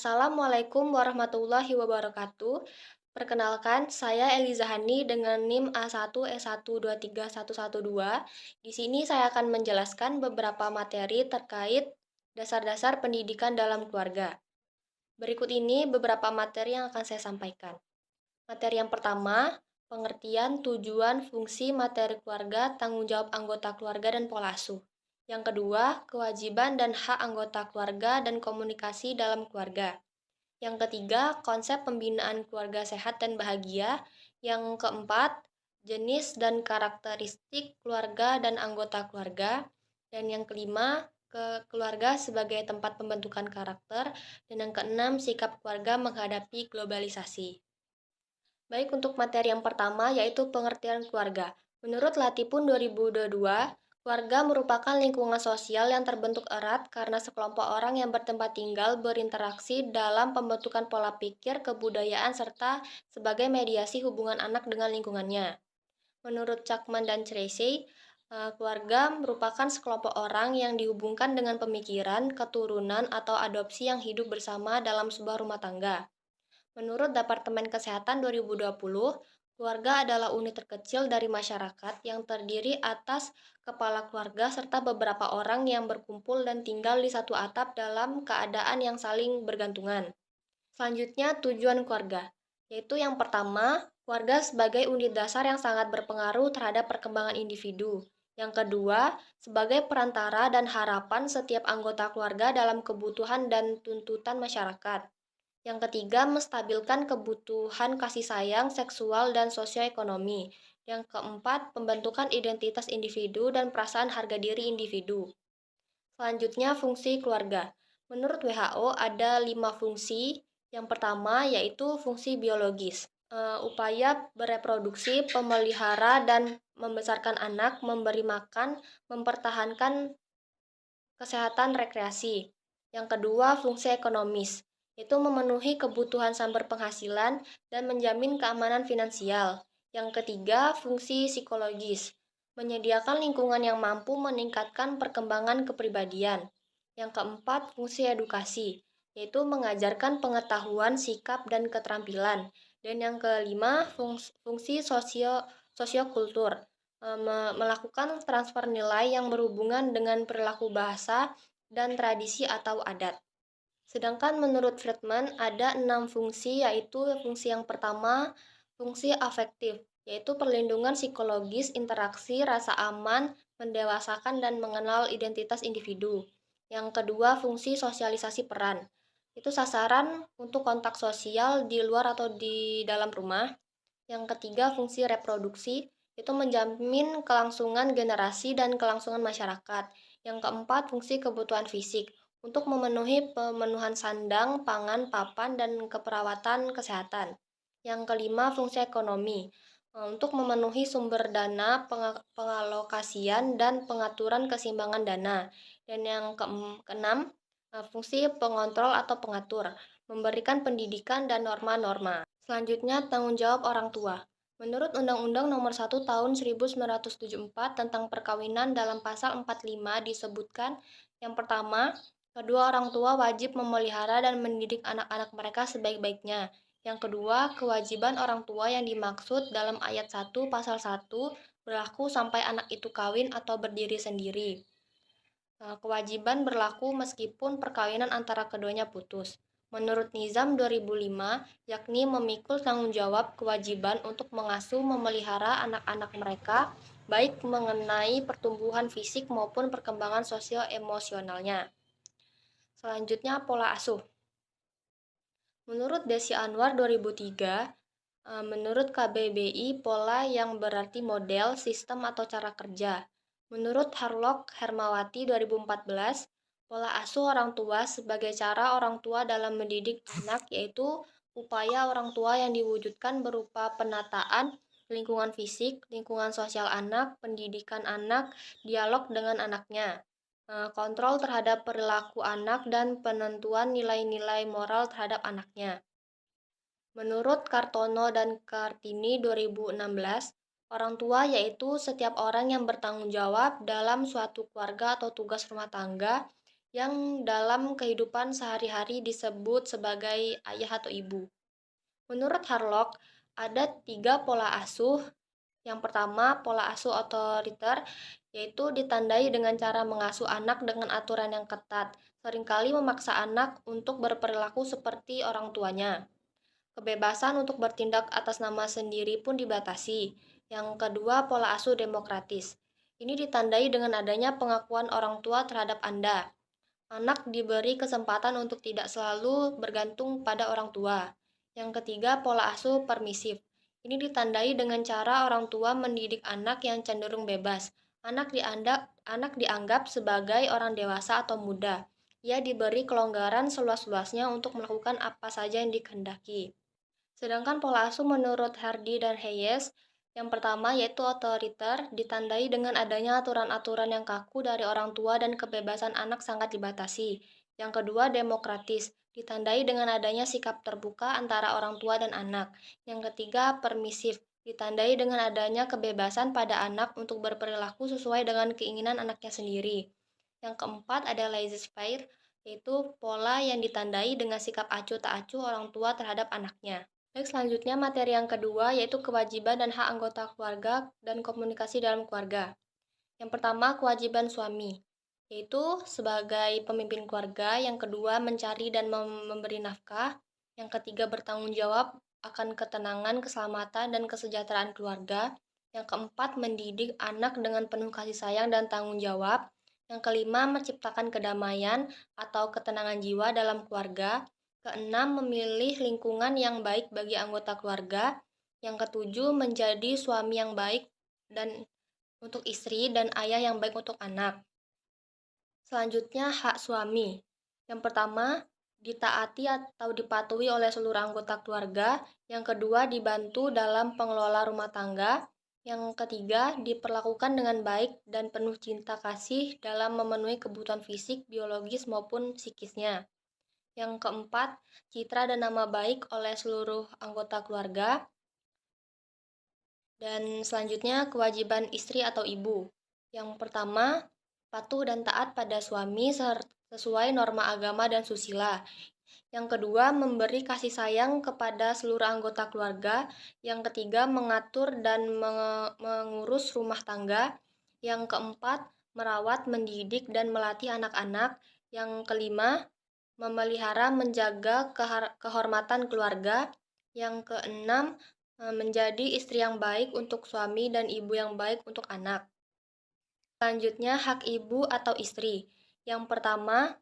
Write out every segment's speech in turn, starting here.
Assalamualaikum warahmatullahi wabarakatuh. Perkenalkan, saya Eliza Hani dengan NIM A1E1231112. Di sini saya akan menjelaskan beberapa materi terkait dasar-dasar pendidikan dalam keluarga. Berikut ini beberapa materi yang akan saya sampaikan. Materi yang pertama, pengertian, tujuan, fungsi, materi keluarga, tanggung jawab anggota keluarga, dan pola asuh. Yang kedua, kewajiban dan hak anggota keluarga dan komunikasi dalam keluarga. Yang ketiga, konsep pembinaan keluarga sehat dan bahagia. Yang keempat, jenis dan karakteristik keluarga dan anggota keluarga. Dan yang kelima, keluarga sebagai tempat pembentukan karakter. Dan yang keenam, sikap keluarga menghadapi globalisasi. Baik, untuk materi yang pertama yaitu pengertian keluarga. Menurut Latipun 2022, keluarga merupakan lingkungan sosial yang terbentuk erat karena sekelompok orang yang bertempat tinggal berinteraksi dalam pembentukan pola pikir, kebudayaan, serta sebagai mediasi hubungan anak dengan lingkungannya. Menurut Chapman dan Tracy, keluarga merupakan sekelompok orang yang dihubungkan dengan pemikiran, keturunan, atau adopsi yang hidup bersama dalam sebuah rumah tangga. Menurut Departemen Kesehatan 2020, keluarga adalah unit terkecil dari masyarakat yang terdiri atas kepala keluarga serta beberapa orang yang berkumpul dan tinggal di satu atap dalam keadaan yang saling bergantungan. Selanjutnya, tujuan keluarga, yaitu yang pertama, keluarga sebagai unit dasar yang sangat berpengaruh terhadap perkembangan individu. Yang kedua, sebagai perantara dan harapan setiap anggota keluarga dalam kebutuhan dan tuntutan masyarakat. Yang ketiga, menstabilkan kebutuhan kasih sayang, seksual, dan sosioekonomi. Yang keempat, pembentukan identitas individu dan perasaan harga diri individu. Selanjutnya, fungsi keluarga. Menurut WHO, ada 5 fungsi. Yang pertama yaitu fungsi biologis. Upaya bereproduksi, pemelihara, dan membesarkan anak, memberi makan, mempertahankan kesehatan rekreasi. Yang kedua, fungsi ekonomis, yaitu memenuhi kebutuhan sumber penghasilan dan menjamin keamanan finansial. Yang ketiga, fungsi psikologis, menyediakan lingkungan yang mampu meningkatkan perkembangan kepribadian. Yang keempat, fungsi edukasi, yaitu mengajarkan pengetahuan, sikap, dan keterampilan. Dan yang kelima, fungsi sosiokultur, melakukan transfer nilai yang berhubungan dengan perilaku bahasa dan tradisi atau adat. Sedangkan menurut Friedman ada 6 fungsi, yaitu fungsi yang pertama, fungsi afektif, yaitu perlindungan psikologis, interaksi, rasa aman, mendewasakan dan mengenal identitas individu. Yang kedua, fungsi sosialisasi peran, itu sasaran untuk kontak sosial di luar atau di dalam rumah. Yang ketiga, fungsi reproduksi, itu menjamin kelangsungan generasi dan kelangsungan masyarakat. Yang keempat, fungsi kebutuhan fisik, untuk memenuhi pemenuhan sandang, pangan, papan, dan keperawatan kesehatan. Yang kelima, fungsi ekonomi, untuk memenuhi sumber dana, pengalokasian, dan pengaturan keseimbangan dana. Dan yang keenam, fungsi pengontrol atau pengatur, memberikan pendidikan dan norma-norma. Selanjutnya, tanggung jawab orang tua. Menurut Undang-Undang Nomor 1 Tahun 1974 tentang perkawinan dalam pasal 45 disebutkan, yang pertama, kedua orang tua wajib memelihara dan mendidik anak-anak mereka sebaik-baiknya. Yang kedua, kewajiban orang tua yang dimaksud dalam ayat 1 pasal 1 berlaku sampai anak itu kawin atau berdiri sendiri. Kewajiban berlaku meskipun perkawinan antara keduanya putus. Menurut Nizam 2005, yakni memikul tanggung jawab kewajiban untuk mengasuh memelihara anak-anak mereka, baik mengenai pertumbuhan fisik maupun perkembangan sosio-emosionalnya. Selanjutnya, pola asuh. Menurut Desi Anwar 2003, menurut KBBI, pola yang berarti model, sistem, atau cara kerja. Menurut Harlock Hermawati 2014, pola asuh orang tua sebagai cara orang tua dalam mendidik anak, yaitu upaya orang tua yang diwujudkan berupa penataan lingkungan fisik, lingkungan sosial anak, pendidikan anak, dialog dengan anaknya, kontrol terhadap perilaku anak, dan penentuan nilai-nilai moral terhadap anaknya. Menurut Kartono dan Kartini 2016, orang tua yaitu setiap orang yang bertanggung jawab dalam suatu keluarga atau tugas rumah tangga yang dalam kehidupan sehari-hari disebut sebagai ayah atau ibu. Menurut Harlock, ada 3 pola asuh. Yang pertama, pola asuh otoriter, yaitu ditandai dengan cara mengasuh anak dengan aturan yang ketat, seringkali memaksa anak untuk berperilaku seperti orang tuanya. Kebebasan untuk bertindak atas nama sendiri pun dibatasi. Yang kedua, pola asuh demokratis. Ini ditandai dengan adanya pengakuan orang tua terhadap Anda. Anak diberi kesempatan untuk tidak selalu bergantung pada orang tua. Yang ketiga, pola asuh permisif. Ini ditandai dengan cara orang tua mendidik anak yang cenderung bebas. Anak dianggap sebagai orang dewasa atau muda. Ia diberi kelonggaran seluas-luasnya untuk melakukan apa saja yang dikehendaki. Sedangkan pola asuh menurut Hardy dan Hayes, yang pertama yaitu otoriter, ditandai dengan adanya aturan-aturan yang kaku dari orang tua dan kebebasan anak sangat dibatasi. Yang kedua, demokratis, ditandai dengan adanya sikap terbuka antara orang tua dan anak. Yang ketiga, permisif, ditandai dengan adanya kebebasan pada anak untuk berperilaku sesuai dengan keinginan anaknya sendiri. Yang keempat ada laissez-faire, yaitu pola yang ditandai dengan sikap acuh tak acuh orang tua terhadap anaknya. Baik, selanjutnya materi yang kedua yaitu kewajiban dan hak anggota keluarga dan komunikasi dalam keluarga. Yang pertama, kewajiban suami, yaitu sebagai pemimpin keluarga. Yang kedua, mencari dan memberi nafkah. Yang ketiga, bertanggung jawab akan ketenangan, keselamatan, dan kesejahteraan keluarga. Yang keempat, mendidik anak dengan penuh kasih sayang dan tanggung jawab. Yang kelima, menciptakan kedamaian atau ketenangan jiwa dalam keluarga. Keenam, memilih lingkungan yang baik bagi anggota keluarga. Yang ketujuh, menjadi suami yang baik dan untuk istri dan ayah yang baik untuk anak. Selanjutnya, hak suami. Yang pertama, ditaati atau dipatuhi oleh seluruh anggota keluarga. Yang kedua, dibantu dalam pengelola rumah tangga. Yang ketiga, diperlakukan dengan baik dan penuh cinta kasih dalam memenuhi kebutuhan fisik, biologis maupun psikisnya. Yang keempat, citra dan nama baik oleh seluruh anggota keluarga. Dan selanjutnya, kewajiban istri atau ibu. Yang pertama, patuh dan taat pada suami sesuai norma agama dan susila. Yang kedua, memberi kasih sayang kepada seluruh anggota keluarga. Yang ketiga, mengatur dan mengurus rumah tangga. Yang keempat, merawat, mendidik, dan melatih anak-anak. Yang kelima, memelihara, menjaga kehormatan keluarga. Yang keenam, menjadi istri yang baik untuk suami dan ibu yang baik untuk anak. Selanjutnya, hak ibu atau istri. Yang pertama,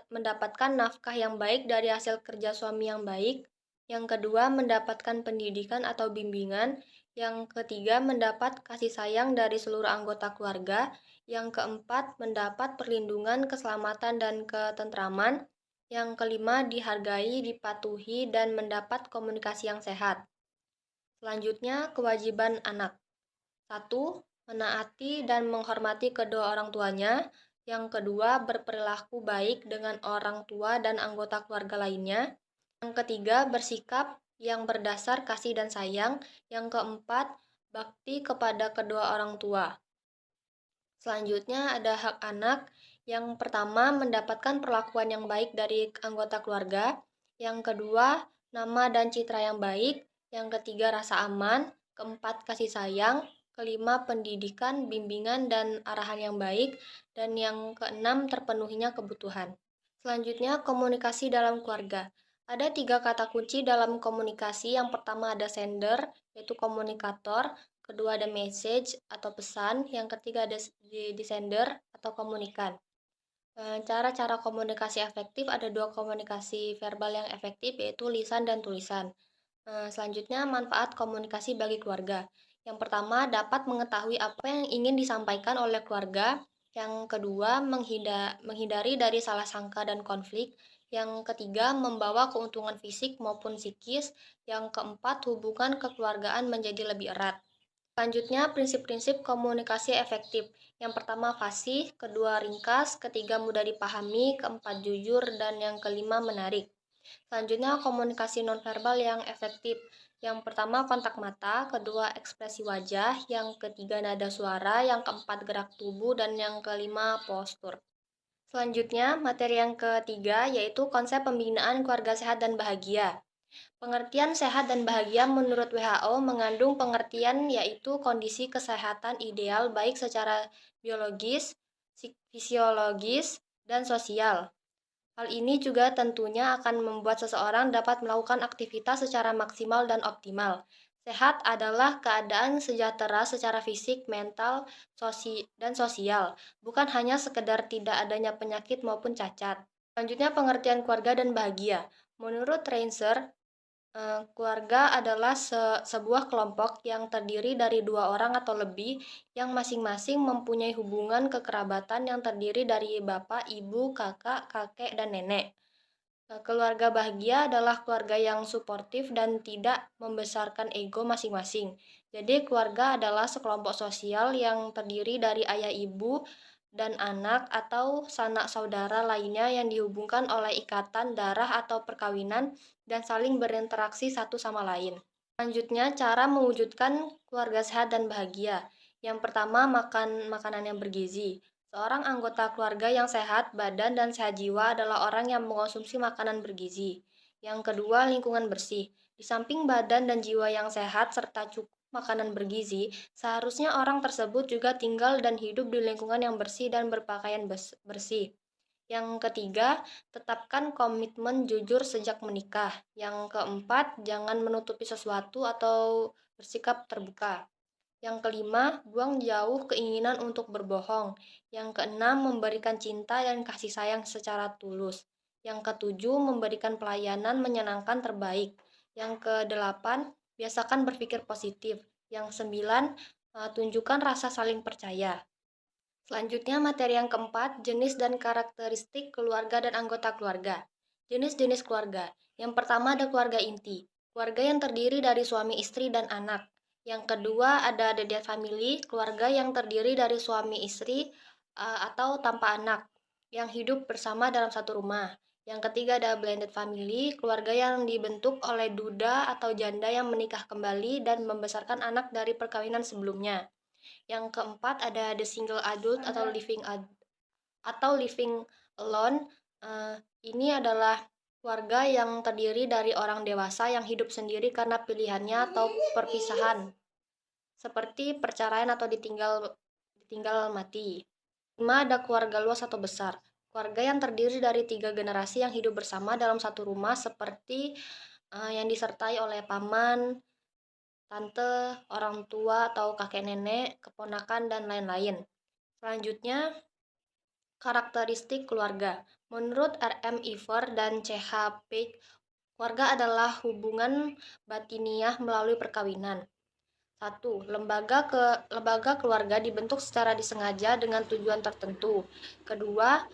mendapatkan nafkah yang baik dari hasil kerja suami yang baik. Yang kedua, mendapatkan pendidikan atau bimbingan. Yang ketiga, mendapat kasih sayang dari seluruh anggota keluarga. Yang keempat, mendapat perlindungan, keselamatan, dan ketentraman. Yang kelima, dihargai, dipatuhi, dan mendapat komunikasi yang sehat. Selanjutnya, kewajiban anak. 1. Menaati dan menghormati kedua orang tuanya. Yang kedua, berperilaku baik dengan orang tua dan anggota keluarga lainnya. Yang ketiga, bersikap yang berdasar kasih dan sayang. Yang keempat, bakti kepada kedua orang tua. Selanjutnya ada hak anak. Yang pertama, mendapatkan perlakuan yang baik dari anggota keluarga. Yang kedua, nama dan citra yang baik. Yang ketiga, rasa aman. Keempat, kasih sayang. Kelima, pendidikan, bimbingan, dan arahan yang baik. Dan yang keenam, terpenuhinya kebutuhan. Selanjutnya, komunikasi dalam keluarga. Ada 3 kata kunci dalam komunikasi. Yang pertama ada sender, yaitu komunikator. Kedua ada message atau pesan. Yang ketiga ada sender atau komunikan. Cara-cara komunikasi efektif, ada 2 komunikasi verbal yang efektif, yaitu lisan dan tulisan. Selanjutnya, manfaat komunikasi bagi keluarga. Yang pertama, dapat mengetahui apa yang ingin disampaikan oleh keluarga. Yang kedua, menghindari dari salah sangka dan konflik. Yang ketiga, membawa keuntungan fisik maupun psikis. Yang keempat, hubungan kekeluargaan menjadi lebih erat. Selanjutnya, prinsip-prinsip komunikasi efektif. Yang pertama, fasih. Kedua, ringkas. Ketiga, mudah dipahami. Keempat, jujur. Dan yang kelima, menarik. Selanjutnya, komunikasi nonverbal yang efektif. Yang pertama, kontak mata. Kedua, ekspresi wajah. Yang ketiga, nada suara. Yang keempat, gerak tubuh. Dan yang kelima, postur. Selanjutnya, materi yang ketiga yaitu konsep pembinaan keluarga sehat dan bahagia. Pengertian sehat dan bahagia menurut WHO mengandung pengertian yaitu kondisi kesehatan ideal baik secara biologis, fisiologis, dan sosial. Hal ini juga tentunya akan membuat seseorang dapat melakukan aktivitas secara maksimal dan optimal. Sehat adalah keadaan sejahtera secara fisik, mental, dan sosial, bukan hanya sekedar tidak adanya penyakit maupun cacat. Selanjutnya pengertian keluarga dan bahagia. Menurut Reinser, keluarga adalah sebuah kelompok yang terdiri dari dua orang atau lebih yang masing-masing mempunyai hubungan kekerabatan yang terdiri dari bapak, ibu, kakak, kakek, dan nenek. Keluarga bahagia adalah keluarga yang suportif dan tidak membesarkan ego masing-masing. Jadi, keluarga adalah sekelompok sosial yang terdiri dari ayah, ibu, dan anak atau sanak saudara lainnya yang dihubungkan oleh ikatan darah atau perkawinan dan saling berinteraksi satu sama lain. Selanjutnya, cara mewujudkan keluarga sehat dan bahagia. Yang pertama, makan makanan yang bergizi. Seorang anggota keluarga yang sehat badan dan sehat jiwa adalah orang yang mengonsumsi makanan bergizi. Yang kedua, lingkungan bersih. Di samping badan dan jiwa yang sehat serta cukup makanan bergizi, seharusnya orang tersebut juga tinggal dan hidup di lingkungan yang bersih dan berpakaian bersih. Yang ketiga, tetapkan komitmen jujur sejak menikah. Yang keempat, jangan menutupi sesuatu atau bersikap terbuka. Yang kelima, buang jauh keinginan untuk berbohong. Yang keenam, memberikan cinta dan kasih sayang secara tulus. Yang ketujuh, memberikan pelayanan menyenangkan terbaik. Yang kedelapan, biasakan berpikir positif. Yang sembilan, tunjukkan rasa saling percaya. Selanjutnya, materi yang keempat, jenis dan karakteristik keluarga dan anggota keluarga. Jenis-jenis keluarga. Yang pertama ada keluarga inti. Keluarga yang terdiri dari suami istri dan anak. Yang kedua ada dedet family, keluarga yang terdiri dari suami istri atau tanpa anak, yang hidup bersama dalam satu rumah. Yang ketiga ada blended family, keluarga yang dibentuk oleh duda atau janda yang menikah kembali dan membesarkan anak dari perkawinan sebelumnya. Yang keempat ada the single adult atau living alone. Ini adalah keluarga yang terdiri dari orang dewasa yang hidup sendiri karena pilihannya atau perpisahan, seperti perceraian atau ditinggal mati. 5. Ada keluarga luas atau besar. Keluarga yang terdiri dari 3 generasi yang hidup bersama dalam satu rumah seperti yang disertai oleh paman, tante, orang tua atau kakek nenek, keponakan, dan lain-lain. Selanjutnya, karakteristik keluarga. Menurut R.M. Iver dan C.H. Peck, keluarga adalah hubungan batiniah melalui perkawinan. 1. Lembaga keluarga dibentuk secara disengaja dengan tujuan tertentu. Kedua,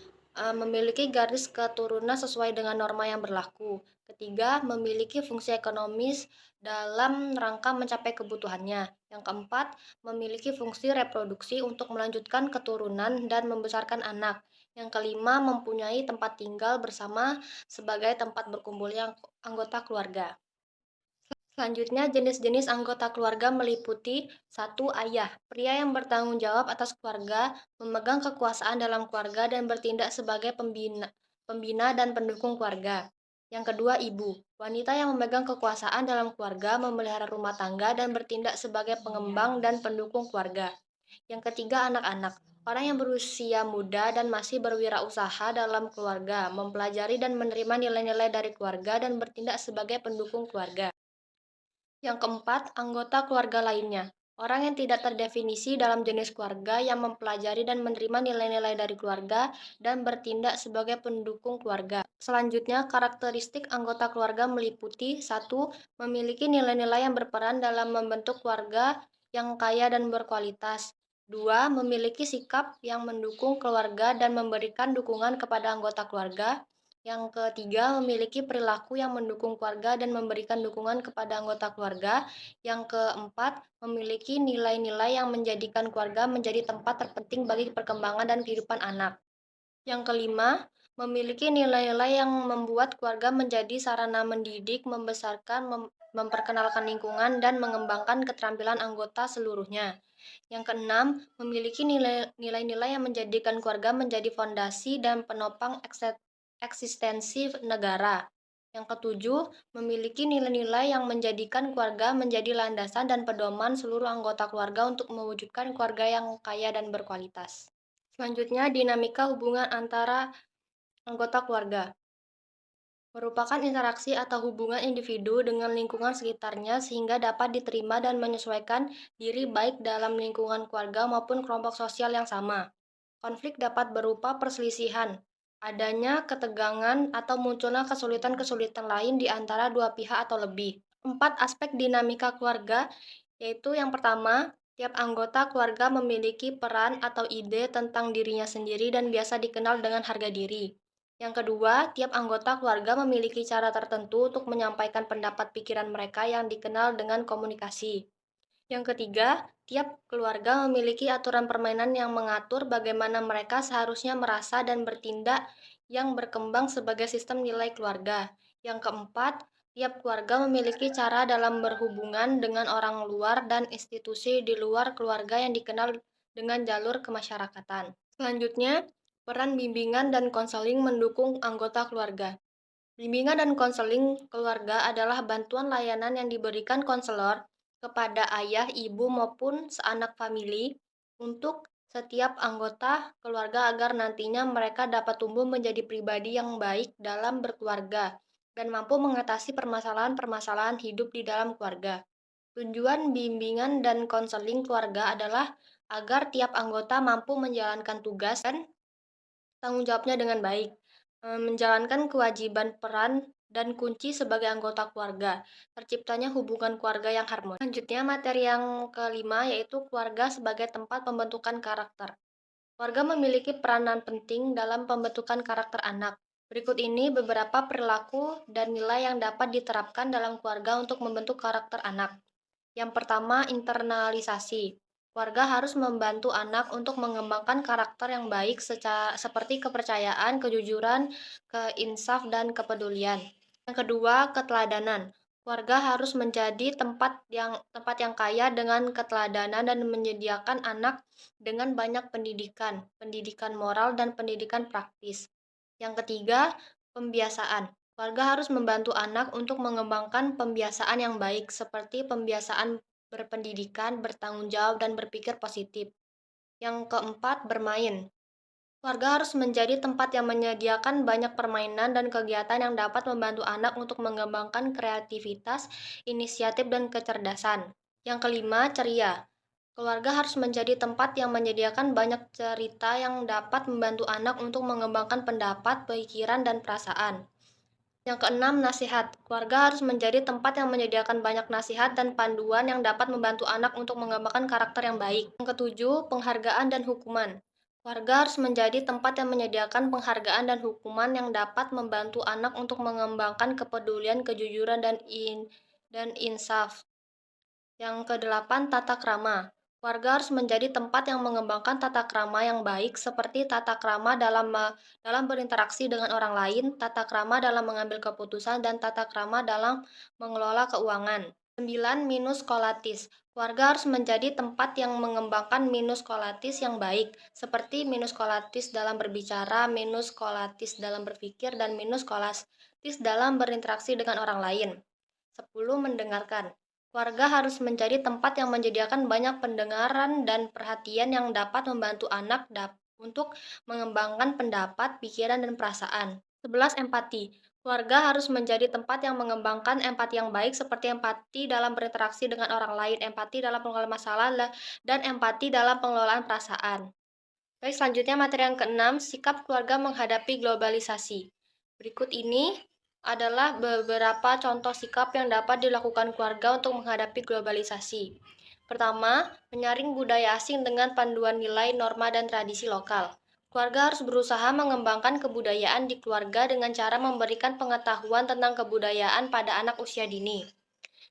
memiliki garis keturunan sesuai dengan norma yang berlaku. Ketiga, memiliki fungsi ekonomis dalam rangka mencapai kebutuhannya. Yang keempat, memiliki fungsi reproduksi untuk melanjutkan keturunan dan membesarkan anak. Yang kelima, mempunyai tempat tinggal bersama sebagai tempat berkumpulnya anggota keluarga. Selanjutnya, jenis-jenis anggota keluarga meliputi 1. Ayah, pria yang bertanggung jawab atas keluarga, memegang kekuasaan dalam keluarga dan bertindak sebagai pembina dan pendukung keluarga. Yang kedua, ibu, wanita yang memegang kekuasaan dalam keluarga, memelihara rumah tangga dan bertindak sebagai pengembang dan pendukung keluarga. Yang ketiga, anak-anak, orang yang berusia muda dan masih berwirausaha dalam keluarga, mempelajari dan menerima nilai-nilai dari keluarga dan bertindak sebagai pendukung keluarga. Yang keempat, anggota keluarga lainnya. Orang yang tidak terdefinisi dalam jenis keluarga yang mempelajari dan menerima nilai-nilai dari keluarga dan bertindak sebagai pendukung keluarga. Selanjutnya, karakteristik anggota keluarga meliputi 1. Memiliki nilai-nilai yang berperan dalam membentuk keluarga yang kaya dan berkualitas. 2. Memiliki sikap yang mendukung keluarga dan memberikan dukungan kepada anggota keluarga. Yang ketiga, memiliki perilaku yang mendukung keluarga dan memberikan dukungan kepada anggota keluarga. Yang keempat, memiliki nilai-nilai yang menjadikan keluarga menjadi tempat terpenting bagi perkembangan dan kehidupan anak. Yang kelima, memiliki nilai-nilai yang membuat keluarga menjadi sarana mendidik, membesarkan, memperkenalkan lingkungan, dan mengembangkan keterampilan anggota seluruhnya. Yang keenam, memiliki nilai-nilai yang menjadikan keluarga menjadi fondasi dan penopang eksistensi negara. Yang ketujuh, memiliki nilai-nilai yang menjadikan keluarga menjadi landasan dan pedoman seluruh anggota keluarga untuk mewujudkan keluarga yang kaya dan berkualitas. Selanjutnya, dinamika hubungan antara anggota keluarga merupakan interaksi atau hubungan individu dengan lingkungan sekitarnya sehingga dapat diterima dan menyesuaikan diri baik dalam lingkungan keluarga maupun kelompok sosial yang sama. Konflik dapat berupa perselisihan, adanya ketegangan, atau munculnya kesulitan-kesulitan lain di antara dua pihak atau lebih. 4 aspek dinamika keluarga, yaitu yang pertama, tiap anggota keluarga memiliki peran atau ide tentang dirinya sendiri dan biasa dikenal dengan harga diri. Yang kedua, tiap anggota keluarga memiliki cara tertentu untuk menyampaikan pendapat pikiran mereka yang dikenal dengan komunikasi. Yang ketiga, tiap keluarga memiliki aturan permainan yang mengatur bagaimana mereka seharusnya merasa dan bertindak yang berkembang sebagai sistem nilai keluarga. Yang keempat, tiap keluarga memiliki cara dalam berhubungan dengan orang luar dan institusi di luar keluarga yang dikenal dengan jalur kemasyarakatan. Selanjutnya, peran bimbingan dan konseling mendukung anggota keluarga. Bimbingan dan konseling keluarga adalah bantuan layanan yang diberikan konselor kepada ayah, ibu, maupun seanak famili untuk setiap anggota keluarga agar nantinya mereka dapat tumbuh menjadi pribadi yang baik dalam berkeluarga dan mampu mengatasi permasalahan-permasalahan hidup di dalam keluarga. Tujuan bimbingan dan konseling keluarga adalah agar tiap anggota mampu menjalankan tugas dan tanggung jawabnya dengan baik, menjalankan kewajiban peran dan kunci sebagai anggota keluarga, terciptanya hubungan keluarga yang harmonis. Selanjutnya, materi yang kelima yaitu keluarga sebagai tempat pembentukan karakter. Keluarga memiliki peranan penting dalam pembentukan karakter anak. Berikut ini beberapa perilaku dan nilai yang dapat diterapkan dalam keluarga untuk membentuk karakter anak. Yang pertama, internalisasi. Keluarga harus membantu anak untuk mengembangkan karakter yang baik seperti kepercayaan, kejujuran, keinsaf, dan kepedulian. Yang kedua, keteladanan. Keluarga harus menjadi tempat yang kaya dengan keteladanan dan menyediakan anak dengan banyak pendidikan moral dan pendidikan praktis. Yang ketiga, pembiasaan. Keluarga harus membantu anak untuk mengembangkan pembiasaan yang baik, seperti pembiasaan berpendidikan, bertanggung jawab, dan berpikir positif. Yang keempat, bermain. Keluarga harus menjadi tempat yang menyediakan banyak permainan dan kegiatan yang dapat membantu anak untuk mengembangkan kreativitas, inisiatif, dan kecerdasan. Yang kelima, ceria. Keluarga harus menjadi tempat yang menyediakan banyak cerita yang dapat membantu anak untuk mengembangkan pendapat, pikiran, dan perasaan. Yang keenam, nasihat. Keluarga harus menjadi tempat yang menyediakan banyak nasihat dan panduan yang dapat membantu anak untuk mengembangkan karakter yang baik. Yang ketujuh, penghargaan dan hukuman. Keluarga harus menjadi tempat yang menyediakan penghargaan dan hukuman yang dapat membantu anak untuk mengembangkan kepedulian, kejujuran, dan insaf. Yang kedelapan, tata krama. Keluarga harus menjadi tempat yang mengembangkan tata krama yang baik seperti tata krama dalam berinteraksi dengan orang lain, tata krama dalam mengambil keputusan, dan tata krama dalam mengelola keuangan. 9. Minus kolatis. Keluarga harus menjadi tempat yang mengembangkan minus kolatis yang baik, seperti minus kolatis dalam berbicara, minus kolatis dalam berpikir, dan minus kolatis dalam berinteraksi dengan orang lain. 10. Mendengarkan. Keluarga harus menjadi tempat yang menyediakan banyak pendengaran dan perhatian yang dapat membantu anak untuk mengembangkan pendapat, pikiran, dan perasaan. 11. Empati. Keluarga harus menjadi tempat yang mengembangkan empati yang baik seperti empati dalam berinteraksi dengan orang lain, empati dalam pengelolaan masalah, dan empati dalam pengelolaan perasaan. Baik, selanjutnya materi yang keenam, sikap keluarga menghadapi globalisasi. Berikut ini adalah beberapa contoh sikap yang dapat dilakukan keluarga untuk menghadapi globalisasi. Pertama, menyaring budaya asing dengan panduan nilai, norma, dan tradisi lokal. Keluarga harus berusaha mengembangkan kebudayaan di keluarga dengan cara memberikan pengetahuan tentang kebudayaan pada anak usia dini.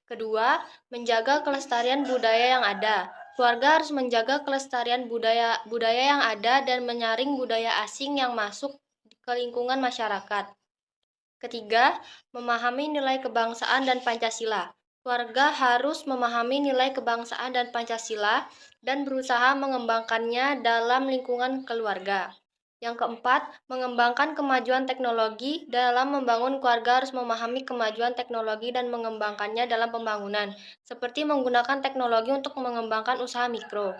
Kedua, menjaga kelestarian budaya yang ada. Keluarga harus menjaga kelestarian budaya yang ada dan menyaring budaya asing yang masuk ke lingkungan masyarakat. Ketiga, memahami nilai kebangsaan dan Pancasila. Keluarga harus memahami nilai kebangsaan dan Pancasila dan berusaha mengembangkannya dalam lingkungan keluarga. Yang keempat, mengembangkan kemajuan teknologi. Dalam membangun, keluarga harus memahami kemajuan teknologi dan mengembangkannya dalam pembangunan, seperti menggunakan teknologi untuk mengembangkan usaha mikro.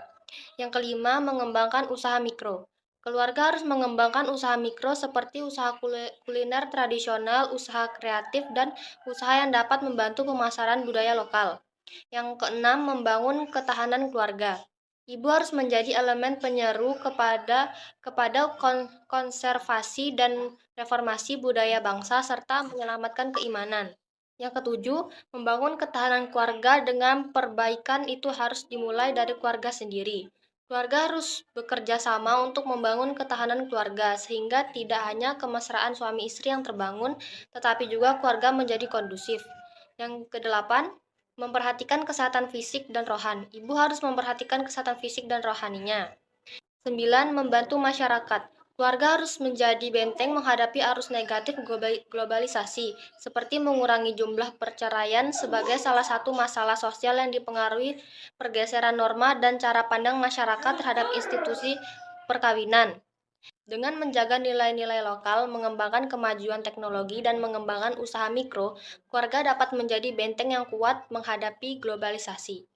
Yang kelima, mengembangkan usaha mikro. Keluarga harus mengembangkan usaha mikro seperti usaha kuliner tradisional, usaha kreatif, dan usaha yang dapat membantu pemasaran budaya lokal. Yang keenam, membangun ketahanan keluarga. Ibu harus menjadi elemen penyeru kepada konservasi dan reformasi budaya bangsa serta menyelamatkan keimanan. Yang ketujuh, membangun ketahanan keluarga dengan perbaikan itu harus dimulai dari keluarga sendiri. Keluarga harus bekerja sama untuk membangun ketahanan keluarga, sehingga tidak hanya kemesraan suami istri yang terbangun, tetapi juga keluarga menjadi kondusif. Yang kedelapan, memperhatikan kesehatan fisik dan rohani. Ibu harus memperhatikan kesehatan fisik dan rohaninya. 9. Membantu masyarakat. Keluarga harus menjadi benteng menghadapi arus negatif globalisasi, seperti mengurangi jumlah perceraian sebagai salah satu masalah sosial yang dipengaruhi pergeseran norma dan cara pandang masyarakat terhadap institusi perkawinan. Dengan menjaga nilai-nilai lokal, mengembangkan kemajuan teknologi, dan mengembangkan usaha mikro, keluarga dapat menjadi benteng yang kuat menghadapi globalisasi.